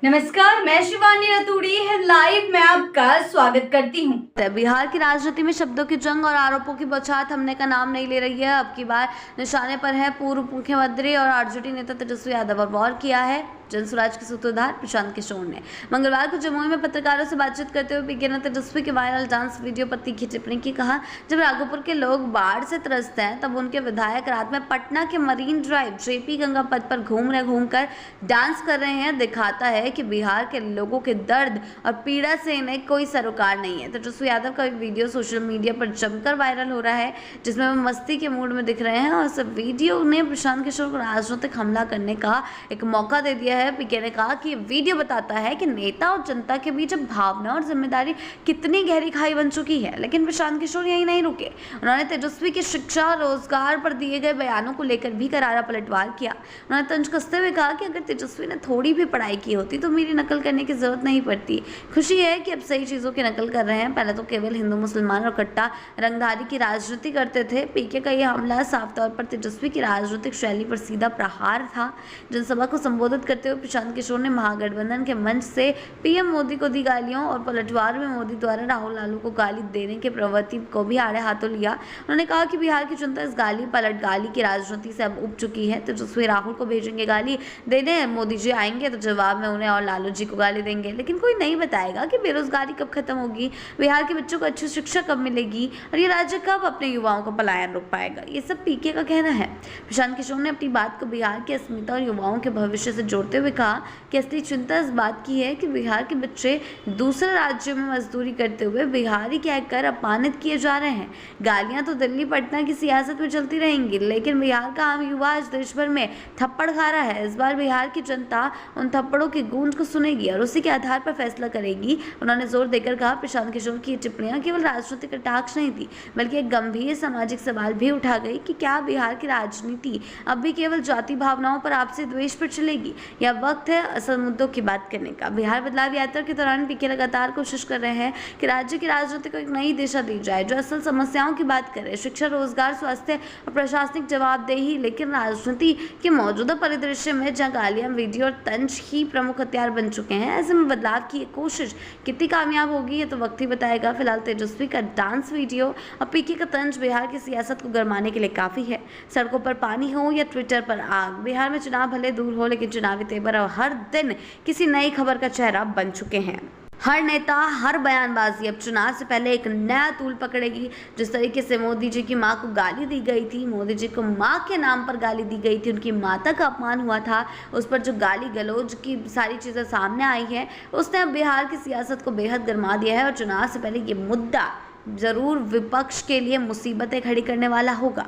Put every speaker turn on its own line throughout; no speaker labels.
नमस्कार, मैं शिवानी रतूड़ी लाइव में आपका स्वागत करती हूँ।
बिहार की राजनीति में शब्दों की जंग और आरोपों की बौछार थमने का नाम नहीं ले रही है। अब की बार निशाने पर है पूर्व मुख्यमंत्री और आरजेडी नेता तेजस्वी यादव। और वार किया है जनसुराज के सूत्रधार प्रशांत किशोर ने। मंगलवार को जमुई में पत्रकारों से बातचीत करते हुए पीके ने तेजस्वी के वायरल डांस वीडियो पर तीखी टिप्पणी की। कहा, जब राघोपुर के लोग बाढ़ से त्रस्त हैं तब उनके विधायक रात में पटना के मरीन ड्राइव जेपी गंगा पथ पर घूमकर डांस कर रहे हैं। दिखाता है कि बिहार के लोगों के दर्द और पीड़ा से इन्हें कोई सरोकार नहीं है। तेजस्वी यादव का एक वीडियो सोशल मीडिया पर जमकर वायरल हो रहा है, जिसमें वो मस्ती के मूड में दिख रहे हैं और इस वीडियो ने प्रशांत किशोर को राजनीतिक हमला करने का एक मौका दे दिया है। पीके ने कहा कि वीडियो बताता है कि नेता और जनता के बीच भावना और जिम्मेदारी कितनी गहरी खाई बन चुकी है। लेकिन प्रशांत किशोर यही नहीं रुके। उन्होंने तेजस्वी की शिक्षा और रोजगार पर दिए गए बयानों को लेकर भी करारा पलटवार किया। उन्होंने तंज कसते हुए कहा कि अगर तेजस्वी ने थोड़ी भी पढ़ाई की होती तो मेरी नकल करने की जरूरत नहीं पड़ती। खुशी है कि अब सही चीजों की नकल कर रहे हैं। पहले तो केवल हिंदू मुसलमान और कट्टा रंगधारी की राजनीति करते थे। पीके का यह हमला साफ तौर पर तेजस्वी की राजनीतिक शैली पर सीधा प्रहार था। जनसभा को संबोधित करते हुए प्रशांत किशोर ने महागठबंधन के मंच से पीएम मोदी को दी गालियों और पलटवार में मोदी द्वारा राहुल लालू को गाली देने के प्रवृत्ति को भी आड़े हाथों लिया। उन्होंने कहा कि बिहार की जनता इस गाली पलट गाली की राजनीति से अब उब चुकी है। तेजस्वी राहुल को भेजेंगे गाली देने, मोदी जी आएंगे तो जवाब में उन्हें और लालू जी को गाली देंगे। लेकिन कोई नहीं बताएगा कि बेरोजगारी कब खत्म होगी, बिहार के बच्चों को अच्छी शिक्षा कब मिलेगी और ये राज्य कब अपने युवाओं का पलायन रोक पाएगा। ये सब पीके का कहना है। प्रशांत किशोर ने अपनी बात को बिहार की अस्मिता और युवाओं के भविष्य से जोड़ते हुए कहा कि असली चिंता इस बात की है कि बिहार के बच्चे दूसरे राज्यों में मजदूरी करते हुए बिहारी कहकर अपमानित किए जा रहे हैं। गालियां तो दिल्ली पटना की सियासत में चलती रहेंगी, लेकिन बिहार का आम युवा आज देश भर में थप्पड़ खा रहा है। इस बार बिहार की जनता उन थप्पड़ों की गूंज को सुनेगी और उसी के आधार पर फैसला करेगी। उन्होंने जोर देकर कहा, प्रशांत किशोर की टिप्पणियां केवल राजनीतिक कटाक्ष नहीं थी, बल्कि एक गंभीर सामाजिक सवाल भी उठा गई कि क्या बिहार की राजनीति अब भी केवल जाति भावनाओं पर आपसी द्वेष पर चलेगी या वक्त है असल मुद्दों की बात करने का। बिहार बदलाव यात्रा के दौरान पीके लगातार कोशिश कर रहे हैं कि राज्य की राजनीति को एक नई दिशा दी जाए जो असल समस्याओं की बात करे, शिक्षा, रोजगार, स्वास्थ्य और प्रशासनिक जवाबदेही। लेकिन राजनीति के मौजूदा परिदृश्य में जहां गालियां, वीडियो और तंज ही प्रमुख हथियार बन चुके हैं, ऐसे में बदलाव की कोशिश कितनी कामयाब होगी ये तो वक्त ही बताएगा। फिलहाल तेजस्वी का डांस वीडियो और पीके का तंज बिहार की सियासत को गरमाने के लिए काफी है। सड़कों पर पानी हो या ट्विटर पर आग, बिहार में चुनाव भले दूर हो लेकिन चुनावी तेवर और हर दिन किसी नई खबर का चेहरा बन चुके हैं। हर नेता, हर बयानबाजी अब चुनाव से पहले एक नया तूल पकड़ेगी। जिस तरीके से मोदी जी की मां को गाली दी गई थी, मोदी जी को मां के नाम पर गाली दी गई थी, उनकी माता का अपमान हुआ था, उस पर जो गाली गलौज की सारी चीज़ें सामने आई हैं, उसने अब बिहार की सियासत को बेहद गरमा दिया है। और चुनाव से पहले ये मुद्दा जरूर विपक्ष के लिए मुसीबतें खड़ी करने वाला होगा।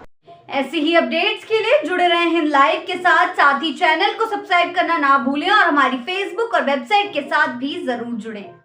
ऐसी ही अपडेट्स के लिए जुड़े रहे हैं लाइव के साथ ही चैनल को सब्सक्राइब करना ना भूलें और हमारी फेसबुक और वेबसाइट के साथ भी जरूर जुड़ें।